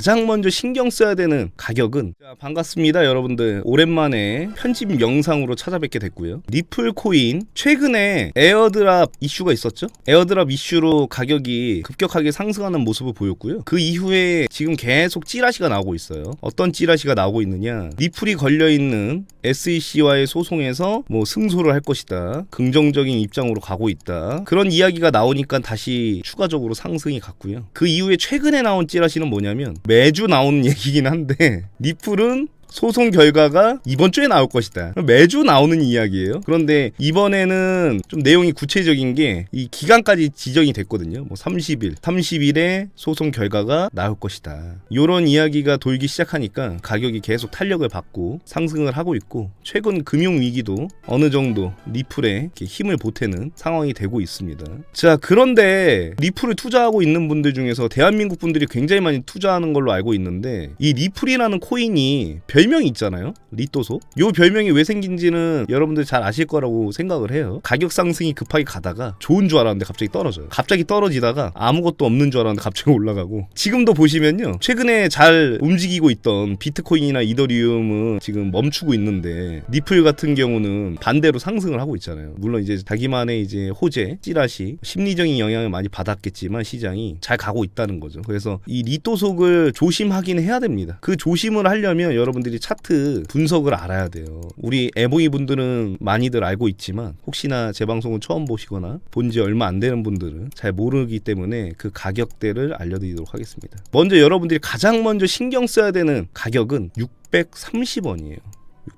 가장 먼저 신경 써야 되는 가격은, 자, 반갑습니다 여러분들. 오랜만에 편집 영상으로 찾아뵙게 됐고요. 리플 코인 최근에 에어드랍 이슈가 있었죠. 에어드랍 이슈로 가격이 급격하게 상승하는 모습을 보였고요. 그 이후에 지금 계속 찌라시가 나오고 있어요. 어떤 찌라시가 나오고 있느냐, 리플이 걸려있는 SEC와의 소송에서 뭐 승소를 할 것이다, 긍정적인 입장으로 가고 있다, 그런 이야기가 나오니까 다시 추가적으로 상승이 갔고요. 그 이후에 최근에 나온 찌라시는 뭐냐면, 매주 나오는 얘기긴 한데 리플은 소송 결과가 이번 주에 나올 것이다, 매주 나오는 이야기예요. 그런데 이번에는 좀 내용이 구체적인 게 이 기간까지 지정이 됐거든요. 뭐 30일에 소송 결과가 나올 것이다, 이런 이야기가 돌기 시작하니까 가격이 계속 탄력을 받고 상승을 하고 있고, 최근 금융위기도 어느 정도 리플에 힘을 보태는 상황이 되고 있습니다. 자, 그런데 리플을 투자하고 있는 분들 중에서 대한민국 분들이 굉장히 많이 투자하는 걸로 알고 있는데, 이 리플이라는 코인이 별명이 있잖아요. 리또소. 요 별명이 왜 생긴지는 여러분들 잘 아실 거라고 생각을 해요. 가격 상승이 급하게 가다가 좋은 줄 알았는데 갑자기 떨어져요. 갑자기 떨어지다가 아무것도 없는 줄 알았는데 갑자기 올라가고, 지금도 보시면요, 최근에 잘 움직이고 있던 비트코인이나 이더리움은 지금 멈추고 있는데, 리플 같은 경우는 반대로 상승을 하고 있잖아요. 물론 이제 자기만의 이제 호재, 찌라시, 심리적인 영향을 많이 받았겠지만 시장이 잘 가고 있다는 거죠. 그래서 이 리또속을 조심하긴 해야 됩니다. 그 조심을 하려면 여러분들이 차트 분석을 알아야 돼요. 우리 애봉이 분들은 많이들 알고 있지만, 혹시나 제 방송을 처음 보시거나 본 지 얼마 안 되는 분들은 잘 모르기 때문에 그 가격대를 알려드리도록 하겠습니다. 먼저 여러분들이 가장 먼저 신경 써야 되는 가격은 630원이에요.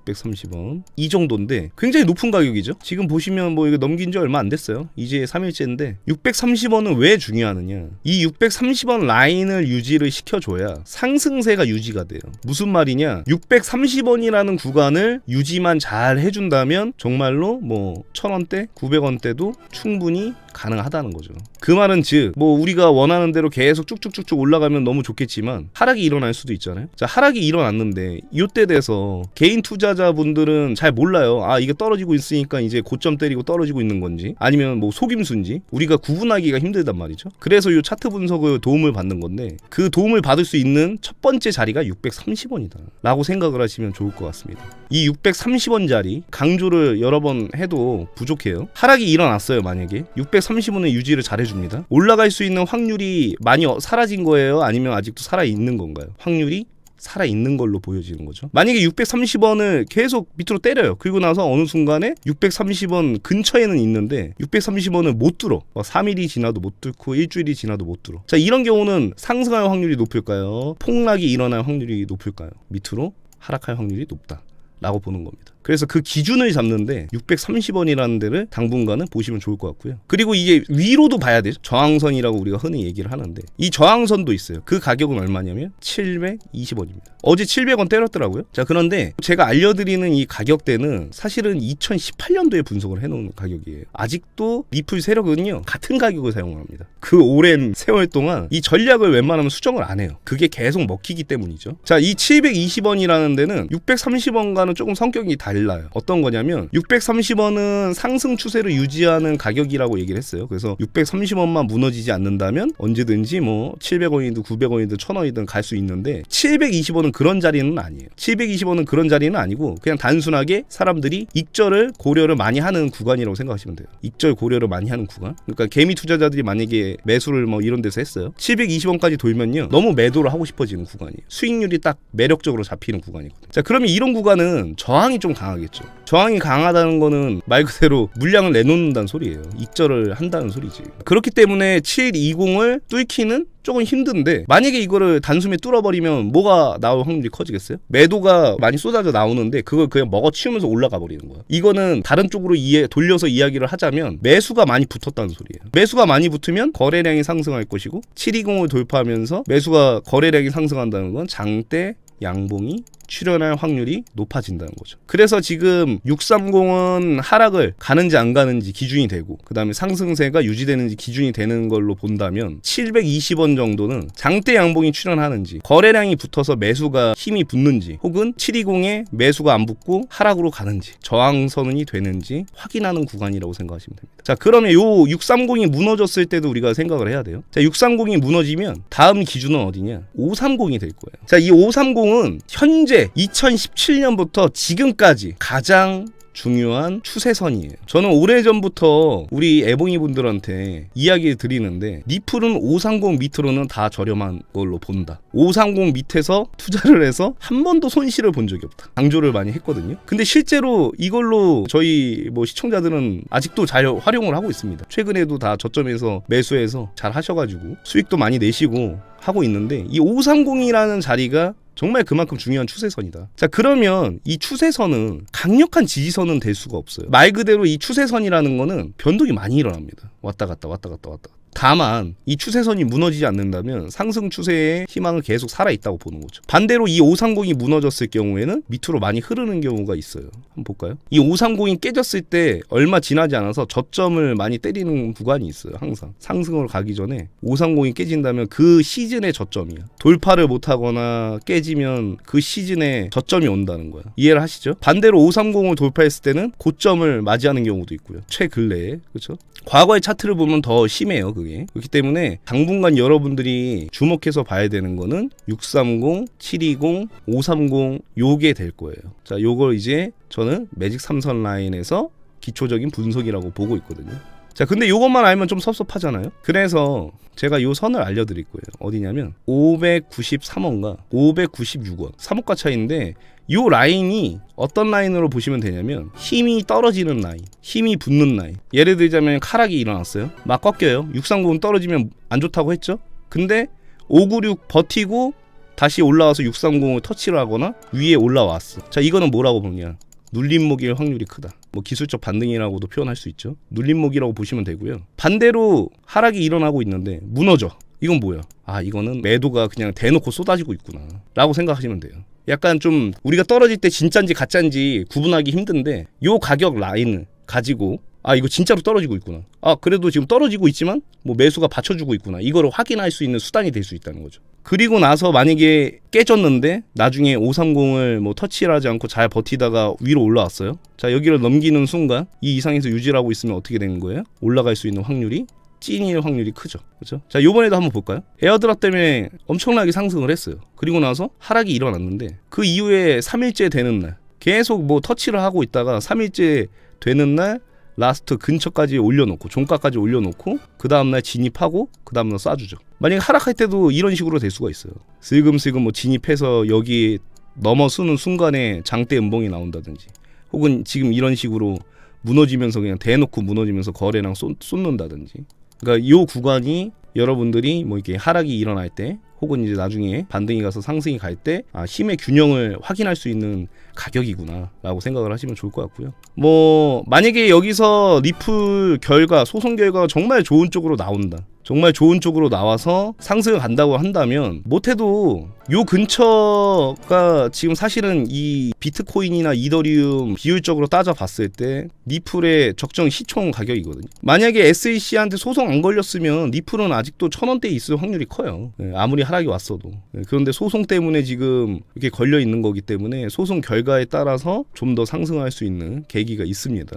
630원 이 정도인데 굉장히 높은 가격이죠. 지금 보시면 뭐 이거 넘긴 지 얼마 안 됐어요. 이제 3일째인데 630원은 왜 중요하느냐, 이 630원 라인을 유지를 시켜줘야 상승세가 유지가 돼요. 무슨 말이냐, 630원이라는 구간을 유지만 잘 해준다면 정말로 뭐 1000원대, 900원대도 충분히 가능하다는 거죠. 그 말은 즉, 뭐 우리가 원하는 대로 계속 쭉쭉쭉쭉 올라가면 너무 좋겠지만 하락이 일어날 수도 있잖아요. 자, 하락이 일어났는데 이때 돼서 개인 투자자분들은 잘 몰라요. 아, 이게 떨어지고 있으니까 이제 고점 때리고 떨어지고 있는 건지, 아니면 뭐 속임수인지 우리가 구분하기가 힘들단 말이죠. 그래서 이 차트 분석을 도움을 받는 건데, 그 도움을 받을 수 있는 첫 번째 자리가 630원이다 라고 생각을 하시면 좋을 것 같습니다. 이 630원짜리 강조를 여러 번 해도 부족해요. 하락이 일어났어요. 만약에 630원의 유지를 잘해줍니다. 올라갈 수 있는 확률이 많이 사라진 거예요? 아니면 아직도 살아있는 건가요? 확률이 살아있는 걸로 보여지는 거죠. 만약에 630원을 계속 밑으로 때려요. 그리고 나서 어느 순간에 630원 근처에는 있는데 630원을 못 뚫어. 3일이 지나도 못 뚫고 일주일이 지나도 못 뚫어. 자, 이런 경우는 상승할 확률이 높을까요? 폭락이 일어날 확률이 높을까요? 밑으로 하락할 확률이 높다 라고 보는 겁니다. 그래서 그 기준을 잡는데 630원이라는 데를 당분간은 보시면 좋을 것 같고요. 그리고 이게 위로도 봐야 되죠. 저항선이라고 우리가 흔히 얘기를 하는데, 이 저항선도 있어요. 그 가격은 얼마냐면 720원입니다. 어제 700원 때렸더라고요. 자, 그런데 제가 알려드리는 이 가격대는 사실은 2018년도에 분석을 해놓은 가격이에요. 아직도 리플 세력은요, 같은 가격을 사용을 합니다. 그 오랜 세월 동안 이 전략을 웬만하면 수정을 안 해요. 그게 계속 먹히기 때문이죠. 자, 이 720원이라는 데는 630원과는 조금 성격이 달라요. 어떤 거냐면, 630원은 상승 추세를 유지하는 가격이라고 얘기를 했어요. 그래서 630원만 무너지지 않는다면 언제든지 뭐 700원이든 900원이든 1000원이든 갈 수 있는데, 720원은 그런 자리는 아니에요. 720원은 그런 자리는 아니고 그냥 단순하게 사람들이 익절을 고려를 많이 하는 구간이라고 생각하시면 돼요. 익절 고려를 많이 하는 구간. 그러니까 개미 투자자들이 만약에 매수를 뭐 이런 데서 했어요. 720원까지 돌면요, 너무 매도를 하고 싶어지는 구간이에요. 수익률이 딱 매력적으로 잡히는 구간이거든요. 자, 그러면 이런 구간은 저항이 좀 강하겠죠. 저항이 강하다는 거는 말 그대로 물량을 내놓는다는 소리예요. 익절을 한다는 소리지. 그렇기 때문에 720을 뚫기는 조금 힘든데, 만약에 이거를 단숨에 뚫어버리면 뭐가 나올 확률이 커지겠어요? 매도가 많이 쏟아져 나오는데 그걸 그냥 먹어치우면서 올라가 버리는 거야. 이거는 다른 쪽으로 돌려서 이야기를 하자면 매수가 많이 붙었다는 소리예요. 매수가 많이 붙으면 거래량이 상승할 것이고, 720을 돌파하면서 매수가 거래량이 상승한다는 건 장대 양봉이 출현할 확률이 높아진다는 거죠. 그래서 지금 630은 하락을 가는지 안 가는지 기준이 되고, 그 다음에 상승세가 유지되는지 기준이 되는 걸로 본다면 720원 정도는 장대 양봉이 출현하는지, 거래량이 붙어서 매수가 힘이 붙는지, 혹은 720에 매수가 안 붙고 하락으로 가는지, 저항선이 되는지 확인하는 구간이라고 생각하시면 됩니다. 자, 그러면 요 630이 무너졌을 때도 우리가 생각을 해야 돼요. 자, 630이 무너지면 다음 기준은 어디냐? 530이 될 거예요. 자, 이 530은 현재 2017년부터 지금까지 가장 중요한 추세선이에요. 저는 오래전부터 우리 애봉이 분들한테 이야기 드리는데 니플은 530 밑으로는 다 저렴한 걸로 본다. 530 밑에서 투자를 해서 한 번도 손실을 본 적이 없다. 강조를 많이 했거든요. 근데 실제로 이걸로 저희 뭐 시청자들은 아직도 잘 활용을 하고 있습니다. 최근에도 다 저점에서 매수해서 잘 하셔가지고 수익도 많이 내시고 하고 있는데, 이 530이라는 자리가 정말 그만큼 중요한 추세선이다. 자, 그러면 이 추세선은 강력한 지지선은 될 수가 없어요. 말 그대로 이 추세선이라는 거는 변동이 많이 일어납니다. 왔다 갔다 왔다 갔다 왔다 갔다. 다만 이 추세선이 무너지지 않는다면 상승 추세의 희망은 계속 살아있다고 보는 거죠. 반대로 이 530이 무너졌을 경우에는 밑으로 많이 흐르는 경우가 있어요. 한번 볼까요? 이 530이 깨졌을 때 얼마 지나지 않아서 저점을 많이 때리는 구간이 있어요. 항상 상승을 가기 전에 530이 깨진다면 그 시즌의 저점이야. 돌파를 못하거나 깨지면 그 시즌에 저점이 온다는 거야. 이해를 하시죠? 반대로 530을 돌파했을 때는 고점을 맞이하는 경우도 있고요. 최근래에. 그렇죠? 과거의 차트를 보면 더 심해요. 그게. 그렇기 때문에 당분간 여러분들이 주목해서 봐야 되는 거는 630, 720, 530 요게 될 거예요. 자, 요걸 이제 저는 매직 3선 라인에서 기초적인 분석이라고 보고 있거든요. 자, 근데 요것만 알면 좀 섭섭하잖아요. 그래서 제가 요 선을 알려드릴 거예요. 어디냐면 593원과 596원 3호가 차이인데, 요 라인이 어떤 라인으로 보시면 되냐면 힘이 떨어지는 라인, 힘이 붙는 라인. 예를 들자면 카락이 일어났어요. 막 꺾여요. 630은 떨어지면 안 좋다고 했죠. 근데 596 버티고 다시 올라와서 630을 터치를 하거나 위에 올라왔어. 자, 이거는 뭐라고 보냐? 눌림목일 확률이 크다. 뭐 기술적 반등이라고도 표현할 수 있죠. 눌림목이라고 보시면 되고요. 반대로 하락이 일어나고 있는데 무너져. 이건 뭐야? 아, 이거는 매도가 그냥 대놓고 쏟아지고 있구나 라고 생각하시면 돼요. 약간 좀 우리가 떨어질 때 진짜인지 가짜인지 구분하기 힘든데, 요 가격 라인을 가지고 아, 이거 진짜로 떨어지고 있구나. 아, 그래도 지금 떨어지고 있지만 뭐 매수가 받쳐주고 있구나. 이거를 확인할 수 있는 수단이 될 수 있다는 거죠. 그리고 나서 만약에 깨졌는데 나중에 530을 뭐 터치를 하지 않고 잘 버티다가 위로 올라왔어요. 자, 여기를 넘기는 순간 이 이상에서 유지를 하고 있으면 어떻게 되는 거예요? 올라갈 수 있는 확률이 찐일 확률이 크죠. 그렇죠? 자, 요번에도 한번 볼까요? 에어드랍 때문에 엄청나게 상승을 했어요. 그리고 나서 하락이 일어났는데 그 이후에 3일째 되는 날 계속 뭐 터치를 하고 있다가 3일째 되는 날 라스트 근처까지 올려놓고 종가까지 올려놓고 그 다음날 진입하고 그 다음날 쏴주죠. 만약에 하락할 때도 이런 식으로 될 수가 있어요. 슬금슬금 뭐 진입해서 여기 넘어서는 순간에 장대 음봉이 나온다든지, 혹은 지금 이런 식으로 무너지면서 그냥 대놓고 무너지면서 거래량 쏟는다든지. 그러니까 이 구간이 여러분들이 뭐 이렇게 하락이 일어날 때, 혹은 이제 나중에 반등이 가서 상승이 갈 때 힘의 균형을 확인할 수 있는 가격이구나 라고 생각을 하시면 좋을 것 같고요. 뭐 만약에 여기서 리플 결과, 소송 결과가 정말 좋은 쪽으로 나온다, 정말 좋은 쪽으로 나와서 상승을 간다고 한다면, 못해도 요 근처가 지금 사실은 이 비트코인이나 이더리움 비율적으로 따져봤을 때 리플의 적정 시총 가격이거든요. 만약에 SEC한테 소송 안 걸렸으면 리플은 아직도 1000원대에 있을 확률이 커요. 아무리 하락이 왔어도. 그런데 소송 때문에 지금 이렇게 걸려 있는 거기 때문에 소송 결과에 따라서 좀 더 상승할 수 있는 계기가 있습니다.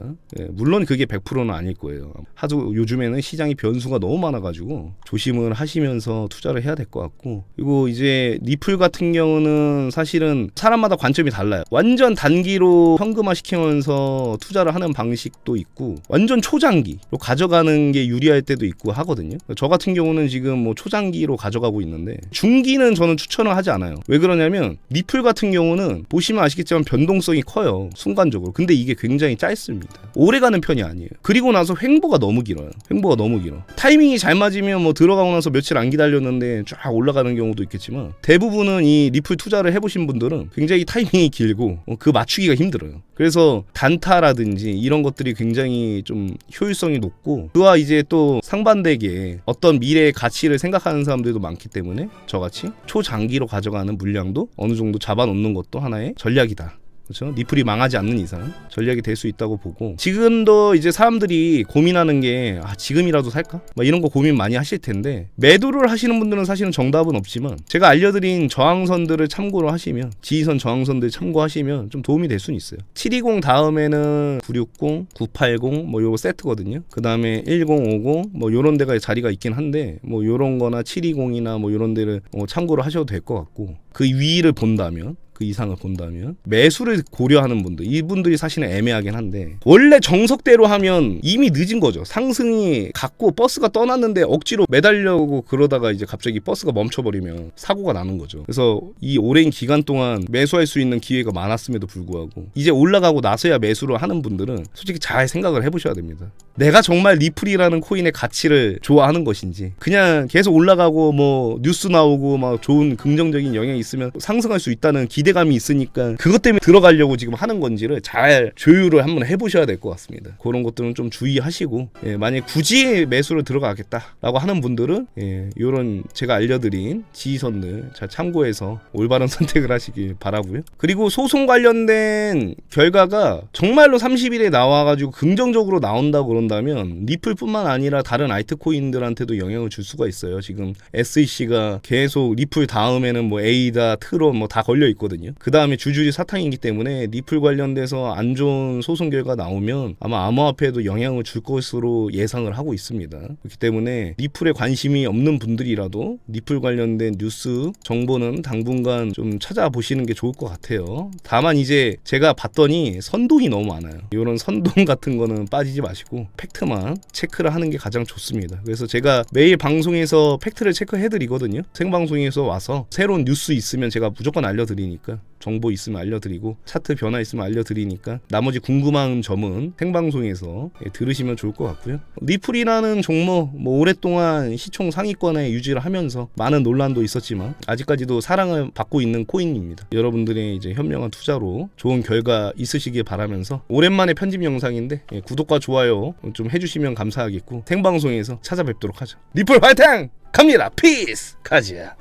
물론 그게 100%는 아닐 거예요. 하도 요즘에는 시장이 변수가 너무 많아가지고 조심을 하시면서 투자를 해야 될 것 같고, 그리고 이제 리플 같은 경우는 사실은 사람마다 관점이 달라요. 완전 단기로 현금화 시키면서 투자를 하는 방식도 있고, 완전 초장기로 가져가는 게 유리할 때도 있고 하거든요. 저 같은 경우는 지금 뭐 초장기로 가져가고 있는데, 중기는 저는 추천을 하지 않아요. 왜 그러냐면 리플 같은 경우는 보시면 아시겠지만 변동성이 커요, 순간적으로. 근데 이게 굉장히 짧습니다. 오래가는 편이 아니에요. 그리고 나서 횡보가 너무 길어요. 횡보가 너무 길어. 타이밍이 잘 맞으면 뭐 들어가고 나서 며칠 안 기다렸는데 쫙 올라가는 경우도 있겠지만, 대부분은 이 리플 투자를 해보신 분들은 굉장히 타이밍이 길고 그 맞추기가 힘들어요. 그래서 단타라든지 이런 것들이 굉장히 좀 효율성이 높고, 그와 이제 또 상반되게 어떤 미래의 가치를 생각하는 사람들도 많기 때문에 저같이 초장기로 가져가는 물량도 어느 정도 잡아놓는 것도 하나의 전략이다 그렇죠? 리플이 망하지 않는 이상 전략이 될 수 있다고 보고, 지금도 이제 사람들이 고민하는 게 지금이라도 살까? 막 이런 거 고민 많이 하실 텐데, 매도를 하시는 분들은 사실은 정답은 없지만 제가 알려드린 저항선들을 참고로 하시면, 지지선 저항선들 참고하시면 좀 도움이 될 수는 있어요. 720 다음에는 960, 980 뭐 요거 세트거든요. 그 다음에 1050 뭐 요런 데가 자리가 있긴 한데, 뭐 요런 거나 720이나 뭐 요런 데를 참고를 하셔도 될 것 같고, 그 위를 본다면, 그 이상을 본다면 매수를 고려하는 분들, 이분들이 사실은 애매하긴 한데, 원래 정석대로 하면 이미 늦은 거죠. 상승이 갔고 버스가 떠났는데 억지로 매달려고 그러다가 이제 갑자기 버스가 멈춰버리면 사고가 나는 거죠. 그래서 이 오랜 기간 동안 매수할 수 있는 기회가 많았음에도 불구하고 이제 올라가고 나서야 매수를 하는 분들은 솔직히 잘 생각을 해보셔야 됩니다. 내가 정말 리플이라는 코인의 가치를 좋아하는 것인지, 그냥 계속 올라가고 뭐 뉴스 나오고 막 좋은 긍정적인 영향이 있으면 상승할 수 있다는 기대감이 있으니까 그것 때문에 들어가려고 지금 하는 건지를 잘 조율을 한번 해보셔야 될 것 같습니다. 그런 것들은 좀 주의하시고, 만약 굳이 매수를 들어가겠다라고 하는 분들은 이런 제가 알려드린 지지선들 잘 참고해서 올바른 선택을 하시길 바라고요. 그리고 소송 관련된 결과가 정말로 30일에 나와가지고 긍정적으로 나온다고 그런다면 리플뿐만 아니라 다른 알트코인들한테도 영향을 줄 수가 있어요. 지금 SEC가 계속 리플 다음에는 뭐 에이다, 트론 뭐 다 걸려 있거든요. 그 다음에 주주리 사탕이기 때문에 리플 관련돼서 안 좋은 소송 결과 나오면 아마 암호화폐에도 영향을 줄 것으로 예상을 하고 있습니다. 그렇기 때문에 리플에 관심이 없는 분들이라도 리플 관련된 뉴스 정보는 당분간 좀 찾아보시는 게 좋을 것 같아요. 다만 이제 제가 봤더니 선동이 너무 많아요. 이런 선동 같은 거는 빠지지 마시고 팩트만 체크를 하는 게 가장 좋습니다. 그래서 제가 매일 방송에서 팩트를 체크해드리거든요. 생방송에서 와서 새로운 뉴스 있으면 제가 무조건 알려드리니까, 정보 있으면 알려드리고 차트 변화 있으면 알려드리니까, 나머지 궁금한 점은 생방송에서 들으시면 좋을 것 같고요. 리플이라는 종목 뭐 오랫동안 시총 상위권에 유지를 하면서 많은 논란도 있었지만 아직까지도 사랑을 받고 있는 코인입니다. 여러분들의 이제 현명한 투자로 좋은 결과 있으시길 바라면서, 오랜만에 편집 영상인데 구독과 좋아요 좀 해주시면 감사하겠고, 생방송에서 찾아뵙도록 하죠. 리플 화이팅! 갑니다. 피스! 가자.